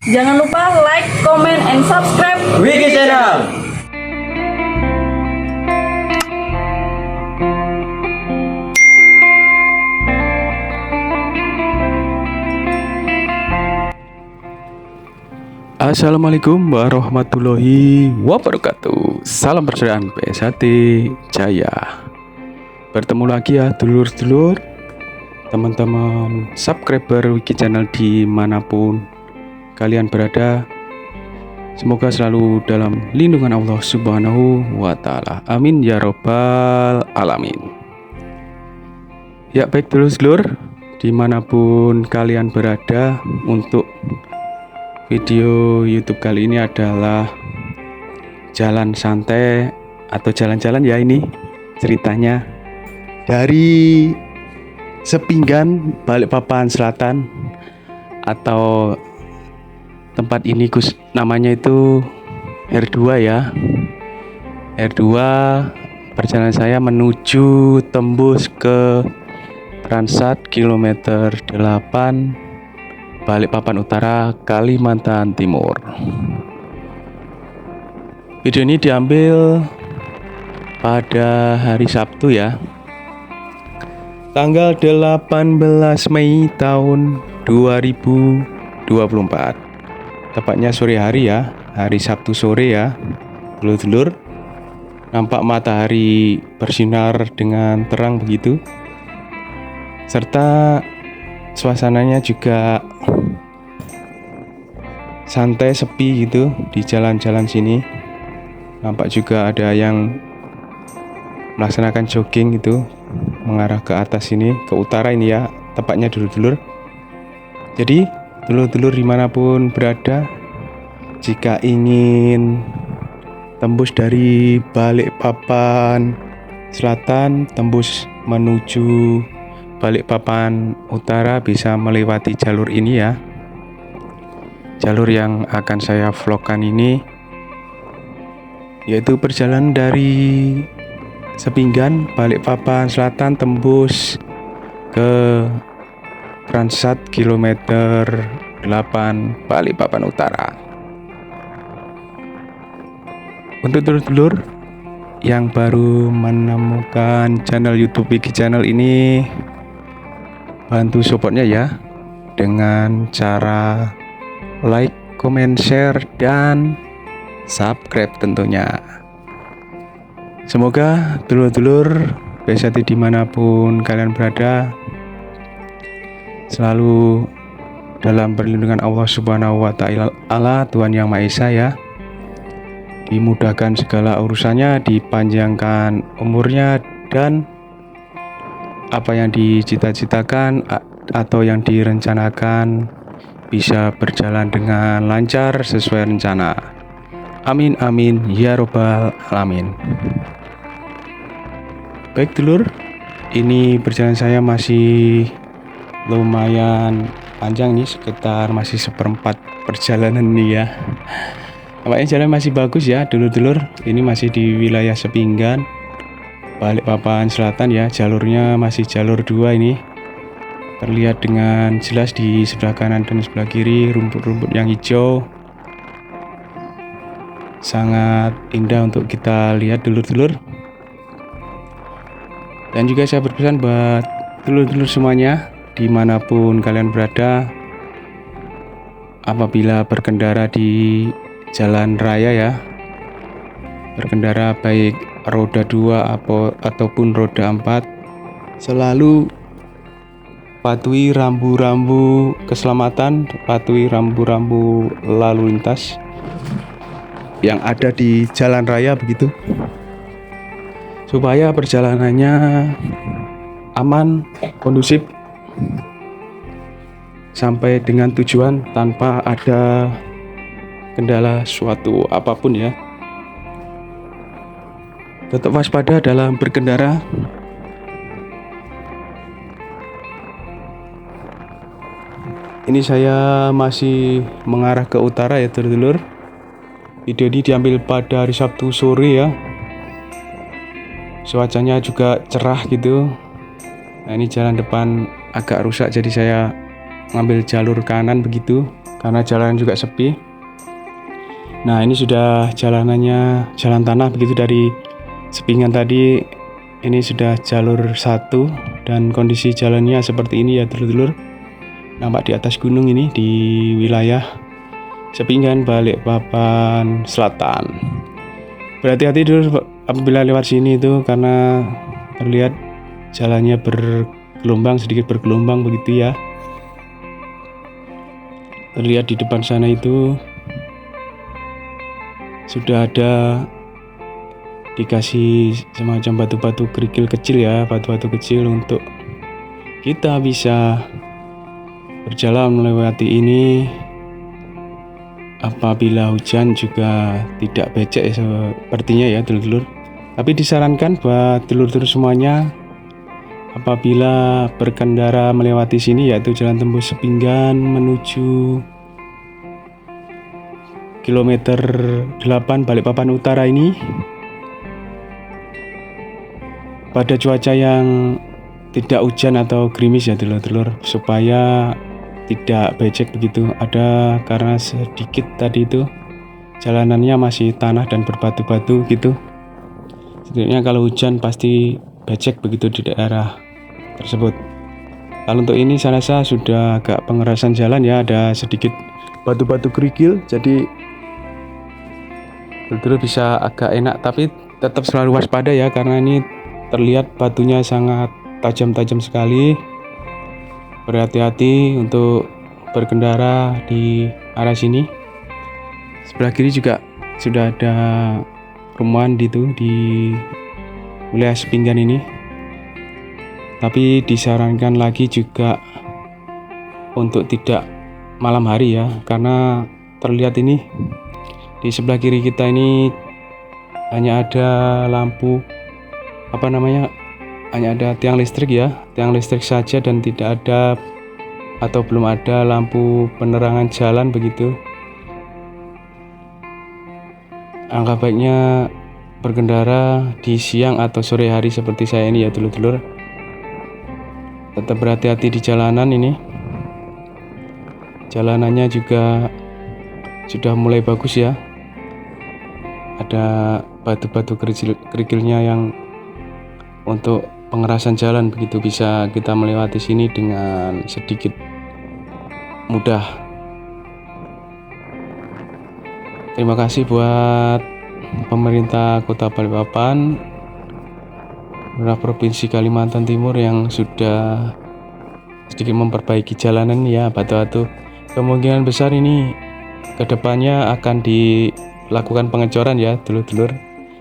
Jangan lupa like, comment, and subscribe Wiki Channel. Assalamualaikum warahmatullahi wabarakatuh. Salam persaudaraan PSHT Jaya. Bertemu lagi ya dulur-dulur, teman-teman subscriber Wiki Channel dimanapun kalian berada. Semoga selalu dalam lindungan Allah Subhanahu wa Ta'ala. Amin ya robbal alamin. Ya baik dulur-dulur, dimanapun kalian berada, untuk video YouTube kali ini adalah jalan santai atau jalan-jalan ya. Ini ceritanya dari Sepinggan, Balikpapan Selatan, atau tempat ini namanya itu R2 ya. R2, perjalanan saya menuju tembus ke Transat kilometer 8 Balikpapan Utara, Kalimantan Timur. Video ini diambil pada hari Sabtu ya, tanggal 18 Mei tahun 2024. Tepatnya sore hari ya, hari Sabtu sore ya, dulur-dulur. Nampak matahari bersinar dengan terang begitu, serta suasananya juga santai, sepi gitu di jalan-jalan sini. Nampak juga ada yang melaksanakan jogging gitu, mengarah ke atas sini, ke utara ini ya, tepatnya dulur-dulur. Jadi dulur-dulur dimanapun berada, jika ingin tembus dari Balikpapan Selatan, tembus menuju Balikpapan Utara, bisa melewati jalur ini ya. Jalur yang akan saya vlogkan ini yaitu perjalanan dari Sepinggan, Balikpapan Selatan, tembus ke Transat kilometer 8 Balikpapan Utara. Untuk dulur-dulur yang baru menemukan channel YouTube Wiki Channel ini, bantu supportnya ya dengan cara like, comment, share, dan subscribe tentunya. Semoga dulur-dulur PSHT dimanapun kalian berada selalu dalam perlindungan Allah Subhanahu wa Ta'ala, Tuhan Yang Maha Esa ya. Dimudahkan segala urusannya, dipanjangkan umurnya, dan apa yang dicita-citakan atau yang direncanakan bisa berjalan dengan lancar sesuai rencana. Amin amin ya robbal alamin. Baik dulur, ini perjalanan saya masih lumayan panjang nih, sekitar masih seperempat perjalanan nih ya. Nampaknya jalan masih bagus ya dulur-dulur. Ini masih di wilayah Sepinggan, Balikpapan Selatan ya. Jalurnya masih jalur 2 ini. Terlihat dengan jelas di sebelah kanan dan sebelah kiri rumput-rumput yang hijau. Sangat indah untuk kita lihat dulur-dulur. Dan juga saya berpesan buat dulur-dulur semuanya dimanapun kalian berada, apabila berkendara di jalan raya ya, berkendara baik roda 2 ataupun roda 4, selalu patuhi rambu-rambu keselamatan, patuhi rambu-rambu lalu lintas yang ada di jalan raya begitu, supaya perjalanannya aman, kondusif, sampai dengan tujuan tanpa ada kendala suatu apapun ya. Tetap waspada dalam berkendara. Ini saya masih mengarah ke utara ya dulur-dulur. Video ini diambil pada hari Sabtu sore ya. Cuacanya juga cerah gitu. Nah, ini jalan depan agak rusak, jadi saya ngambil jalur kanan begitu. karena jalan juga sepi. Nah, ini sudah jalanannya jalan tanah begitu dari Sepingan tadi. Ini sudah jalur 1 dan kondisi jalannya seperti ini ya dulur-dulur. Nampak di atas gunung ini di wilayah Sepingan, Balikpapan Selatan. Berhati-hati dulu apabila lewat sini itu karena terlihat jalannya bergelombang, sedikit bergelombang begitu ya. Terlihat di depan sana itu sudah ada dikasih semacam batu-batu kerikil kecil ya, batu-batu kecil untuk kita bisa berjalan melewati ini. Apabila hujan juga tidak becek ya, sepertinya ya dulur-dulur. Tapi disarankan buat dulur-dulur semuanya apabila berkendara melewati sini, yaitu Jalan Tembus Sepinggan menuju kilometer 8 Balikpapan Utara ini, pada cuaca yang tidak hujan atau gerimis ya dulur-dulur, supaya tidak becek begitu. Ada karena sedikit tadi itu jalanannya masih tanah dan berbatu-batu gitu. Sebenarnya kalau hujan pasti becek begitu di daerah tersebut. Kalau untuk ini saya rasa sudah agak pengerasan jalan ya, ada sedikit batu-batu kerikil, jadi dulur bisa agak enak, tapi tetap selalu waspada ya karena ini terlihat batunya sangat tajam-tajam sekali. Berhati-hati untuk berkendara di arah sini. Sebelah kiri juga sudah ada perumahan gitu di wilayah Sepinggan ini. Tapi disarankan lagi juga untuk tidak malam hari ya, karena terlihat ini di sebelah kiri kita ini hanya ada lampu hanya ada tiang listrik ya, tiang listrik saja, dan tidak ada atau belum ada lampu penerangan jalan begitu. Angka baiknya berkendara di siang atau sore hari seperti saya ini ya dulur-dulur. Tetap berhati-hati di jalanan ini. Jalanannya juga sudah mulai bagus ya. Ada batu-batu kerikilnya yang untuk pengerasan jalan begitu, bisa kita melewati sini dengan sedikit mudah. Terima kasih buat pemerintah Kota Balikpapan, Provinsi Kalimantan Timur yang sudah sedikit memperbaiki jalanan ya, batu-batu. Kemungkinan besar ini kedepannya akan dilakukan pengecoran ya dulur-dulur.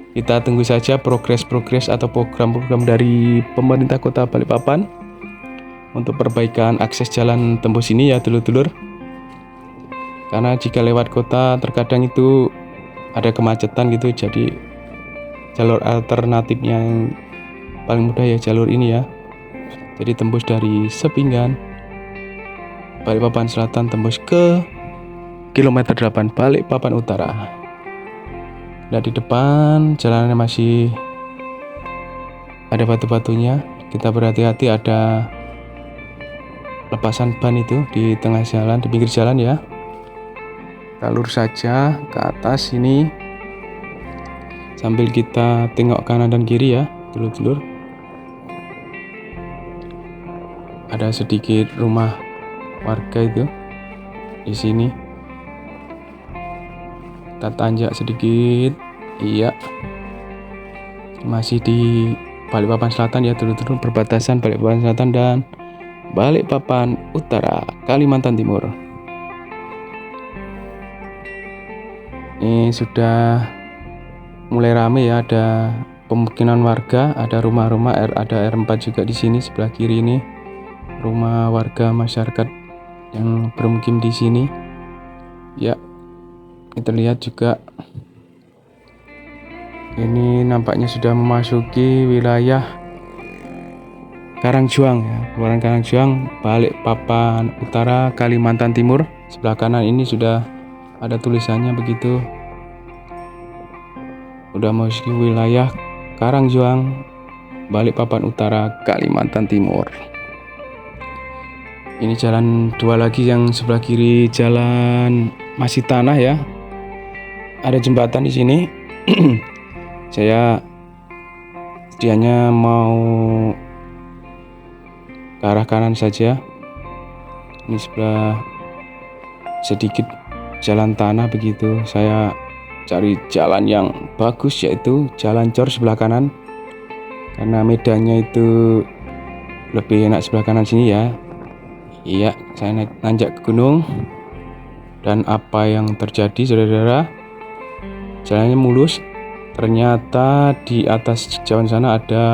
Kita tunggu saja progres atau program-program dari pemerintah Kota Balikpapan untuk perbaikan akses jalan tembus ini ya dulur-dulur. Karena jika lewat kota terkadang itu ada kemacetan gitu, jadi jalur alternatifnya yang paling mudah ya jalur ini ya. Jadi tembus dari Sepinggan, Balikpapan Selatan, tembus ke kilometer 8 Balikpapan Utara. Nah, di depan jalannya masih ada batu-batunya. Kita berhati-hati, ada lepasan ban itu di tengah jalan, di pinggir jalan ya. Kita lurus saja ke atas ini sambil kita tengok kanan dan kiri ya dulur-dulur. Ada sedikit rumah warga itu di sini. Kita tanjak sedikit, iya, masih di Balikpapan Selatan ya dulur-dulur, perbatasan Balikpapan Selatan dan Balikpapan Utara, Kalimantan Timur. Ini sudah mulai ramai ya, ada pemukiman warga, ada rumah-rumah, ada R4 juga di sini sebelah kiri ini, rumah warga masyarakat yang bermukim di sini. Ya, kita lihat juga ini nampaknya sudah memasuki wilayah Karangjuang ya, Kelurahan Karangjuang, Balikpapan Utara, Kalimantan Timur. Sebelah kanan ini sudah ada tulisannya begitu. Udah memasuki wilayah Karangjuang, Balikpapan Utara, Kalimantan Timur. Ini jalan dua lagi, yang sebelah kiri jalan masih tanah ya. Ada jembatan di sini. Saya sedianya mau ke arah kanan saja. Ini sebelah sedikit jalan tanah begitu. Saya cari jalan yang bagus, yaitu jalan cor sebelah kanan. Karena medannya itu lebih enak sebelah kanan sini ya. Iya, saya nanjak ke gunung. Dan apa yang terjadi, saudara-saudara? Jalannya mulus. Ternyata di atas jauh sana ada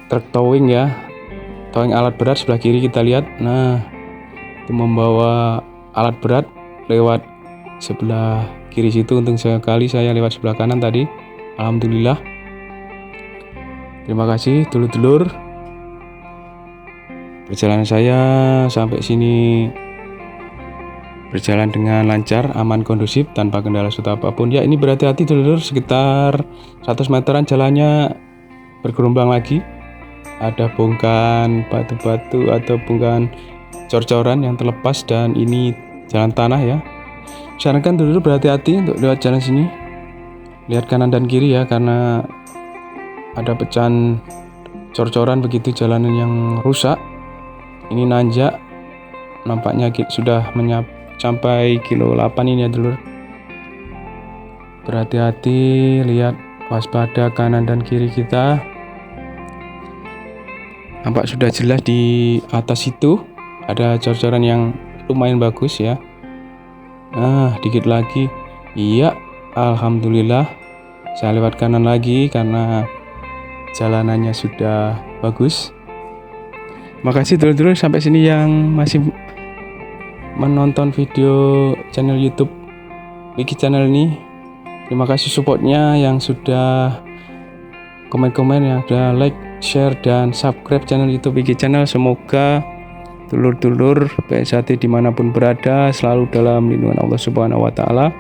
truk towing ya. Towing alat berat sebelah kiri kita lihat. Nah, itu membawa alat berat lewat sebelah kiri situ. Untung sekali saya lewat sebelah kanan tadi. Alhamdulillah. Terima kasih dulur-dulur. Perjalanan saya sampai sini berjalan dengan lancar, aman, kondusif, tanpa kendala suatu apapun. Ya, ini berhati-hati dulur, sekitar 100 meteran jalannya bergelombang lagi. Ada bongkahan batu-batu atau bongkahan cor-coran yang terlepas, dan ini jalan tanah ya. Sarankan dulur berhati-hati untuk lewat jalan sini. Lihat kanan dan kiri ya, karena ada pecahan cor-coran begitu, jalanan yang rusak. Ini nanjak, nampaknya sudah sampai kilo 8 ini ya dulur. Berhati-hati, lihat, waspada kanan dan kiri kita. Nampak sudah jelas di atas itu ada cor-coran yang lumayan bagus ya. Nah, dikit lagi. Iya, alhamdulillah saya lewat kanan lagi karena jalanannya sudah bagus. Makasih dulur-dulur sampai sini yang masih menonton video channel YouTube Wiki Channel ini. Terima kasih supportnya yang sudah komen-komen, yang sudah like, share, dan subscribe channel YouTube Wiki Channel. Semoga dulur-dulur PSAT dimanapun berada selalu dalam lindungan Allah Subhanahu wa Ta'ala,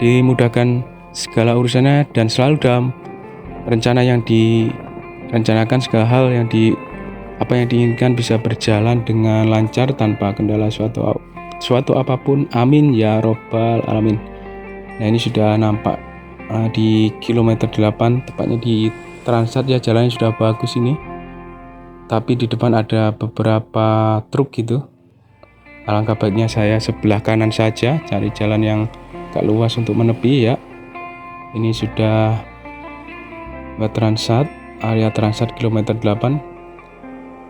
dimudahkan segala urusannya, dan selalu dalam rencana yang direncanakan, segala hal yang apa yang diinginkan bisa berjalan dengan lancar tanpa kendala suatu apapun. Amin ya robbal alamin. Nah, ini sudah nampak di kilometer 8, tepatnya di Transat ya. Jalannya sudah bagus ini, tapi di depan ada beberapa truk gitu. Alangkah baiknya saya sebelah kanan saja, cari jalan yang agak luas untuk menepi ya. Ini sudah Transat, area Transat kilometer 8.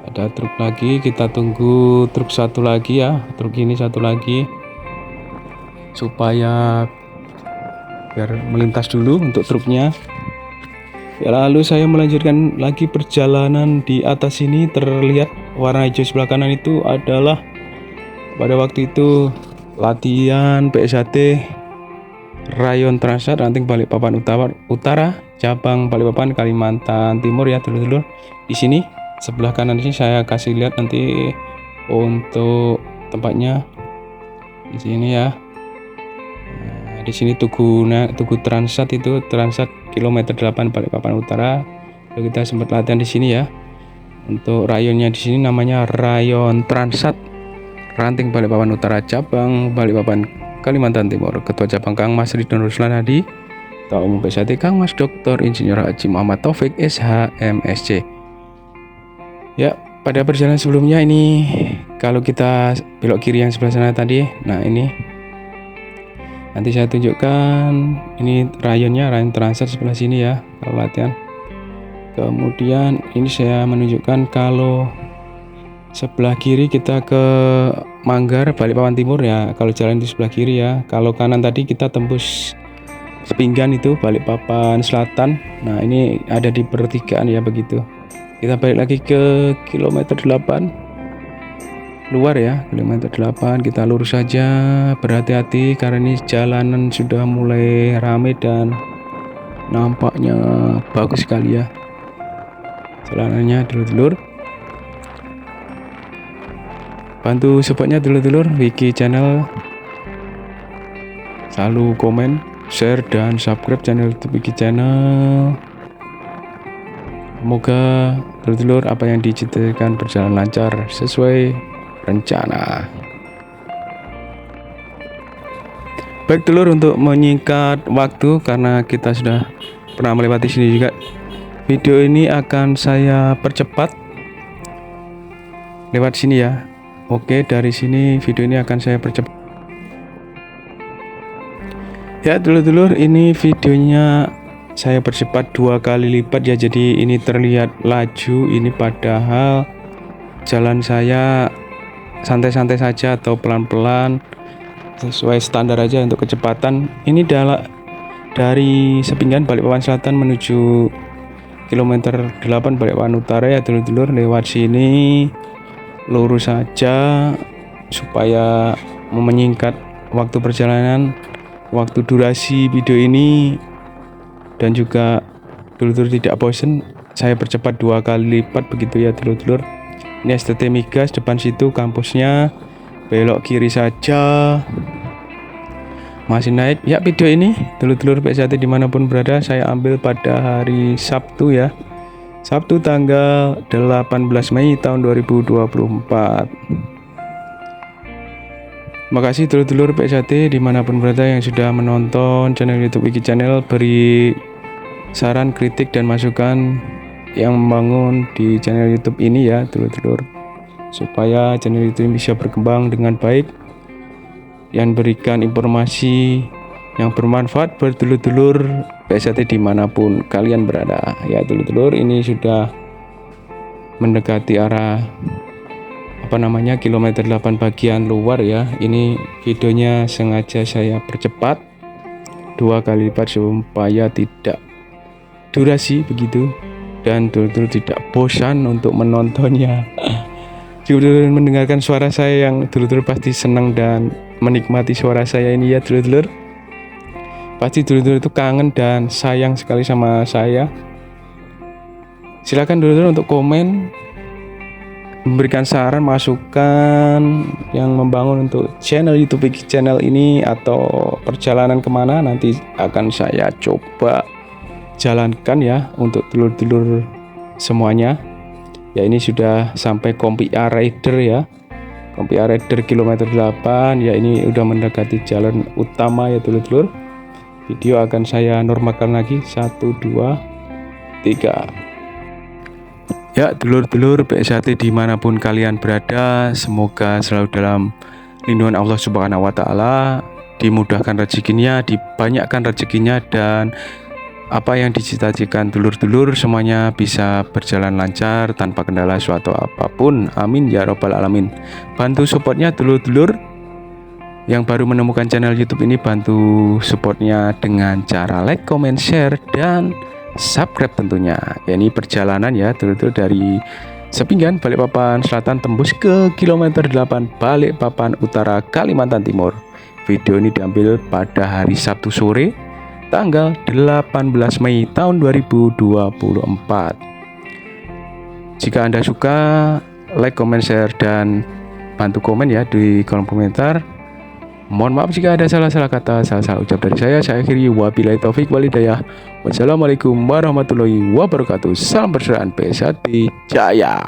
Ada truk lagi, kita tunggu truk satu lagi ya. Truk ini satu lagi supaya biar melintas dulu untuk truknya. Ya, lalu saya melanjutkan lagi perjalanan. Di atas ini terlihat warna hijau sebelah kanan itu adalah pada waktu itu latihan PSAT Rayon Transat Ranting Balikpapan Utara, cabang Balikpapan, Kalimantan Timur ya dulur-dulur. Di sini sebelah kanan ini saya kasih lihat nanti untuk tempatnya di sini ya. Nah, di sini tugu Transat itu, Transat kilometer 8 Balikpapan Utara. Lalu kita sempat latihan di sini ya. Untuk rayonnya di sini namanya Rayon Transat Ranting Balikpapan Utara, cabang Balikpapan, Kalimantan Timur. Ketua cabang Kang Mas Ridwan Ruslan Hadi. Ketua Umum PSAT Kang Mas Dr. Insinyur Haji Muhammad Taufik SH MSc. Ya, pada perjalanan sebelumnya ini kalau kita belok kiri yang sebelah sana tadi, nah ini nanti saya tunjukkan, ini rayonnya, rayon Transat sebelah sini ya kalau latihan. Kemudian ini saya menunjukkan kalau sebelah kiri kita ke Manggar Balikpapan Timur ya, kalau jalan di sebelah kiri ya. Kalau kanan tadi kita tembus Sepinggan itu Balikpapan Selatan. Nah, ini ada di pertigaan ya begitu. Kita balik lagi ke kilometer 8 luar ya, kilometer 8 kita lurus saja. Berhati-hati karena ini jalanan sudah mulai ramai dan nampaknya bagus sekali ya jalanannya dulur-dulur. Bantu supportnya dulur-dulur Wiki Channel, selalu komen, share, dan subscribe channel YouTube Wiki Channel. Semoga dulur-dulur apa yang dicita-citakan berjalan lancar sesuai rencana. Baik dulur, untuk menyingkat waktu karena kita sudah pernah melewati sini juga, video ini akan saya percepat lewat sini ya. Oke, dari sini video ini akan saya percepat. Ya dulur-dulur, ini videonya saya percepat 2 kali lipat ya. Jadi ini terlihat laju, ini padahal jalan saya santai-santai saja atau pelan-pelan sesuai standar aja untuk kecepatan. Ini dari Sepinggan Balikpapan Selatan menuju kilometer 8 Balikpapan Utara ya dulur-dulur. Lewat sini lurus saja supaya menyingkat waktu perjalanan, waktu durasi video ini, dan juga dulur-dulur tidak bosan. Saya percepat 2 kali lipat begitu ya dulur-dulur. Ini STT Migas, depan situ kampusnya, belok kiri saja, masih naik ya. Video ini dulur-dulur PSAT dimanapun berada saya ambil pada hari Sabtu ya, Sabtu tanggal 18 Mei tahun 2024. Makasih dulur-dulur PSAT dimanapun berada yang sudah menonton channel YouTube Iki Channel. Beri saran, kritik, dan masukan yang membangun di channel YouTube ini ya dulur-dulur, supaya channel YouTube ini bisa berkembang dengan baik, yang berikan informasi yang bermanfaat buat dulur-dulur PSAT dimanapun kalian berada ya dulur-dulur. Ini sudah mendekati arah kilometer 8 bagian luar ya. Ini videonya sengaja saya percepat 2 kali lipat supaya tidak durasi begitu, dan dulur-dulur tidak bosan untuk menontonnya. Jika dulur mendengarkan suara saya, yang dulur-dulur pasti senang dan menikmati suara saya ini ya dulur-dulur. Pasti dulur-dulur itu kangen dan sayang sekali sama saya. Silakan dulur-dulur untuk komen, memberikan saran, masukan yang membangun untuk channel YouTube Iki Channel ini, atau perjalanan kemana nanti akan saya coba jalankan ya untuk dulur-dulur semuanya. Ya, ini sudah sampai Kompia Rider ya, Kompia Rider kilometer 8 ya. Ini udah mendekati jalan utama ya dulur-dulur. Video akan saya normalkan lagi 1, 2, 3. Ya dulur-dulur PSAT dimanapun kalian berada, semoga selalu dalam lindungan Allah Subhanahu wa Ta'ala, dimudahkan rezekinya, dibanyakkan rezekinya, dan apa yang dicita-citakan dulur-dulur semuanya bisa berjalan lancar tanpa kendala suatu apapun. Amin ya robbal alamin. Bantu supportnya dulur-dulur yang baru menemukan channel YouTube ini, bantu supportnya dengan cara like, comment, share, dan subscribe tentunya. Ya, ini perjalanan ya dulur-dulur dari Sepinggan Balikpapan Selatan tembus ke kilometer 8 Balikpapan Utara Kalimantan Timur. Video ini diambil pada hari Sabtu sore tanggal 18 Mei tahun 2024. Jika Anda suka, like, comment, share, dan bantu komen ya di kolom komentar. Mohon maaf jika ada salah-salah kata, salah-salah ucap dari saya. Saya akhiri, wabillahi taufik walhidayah. Wassalamualaikum warahmatullahi wabarakatuh. Salam persaudaraan PSAT Jaya.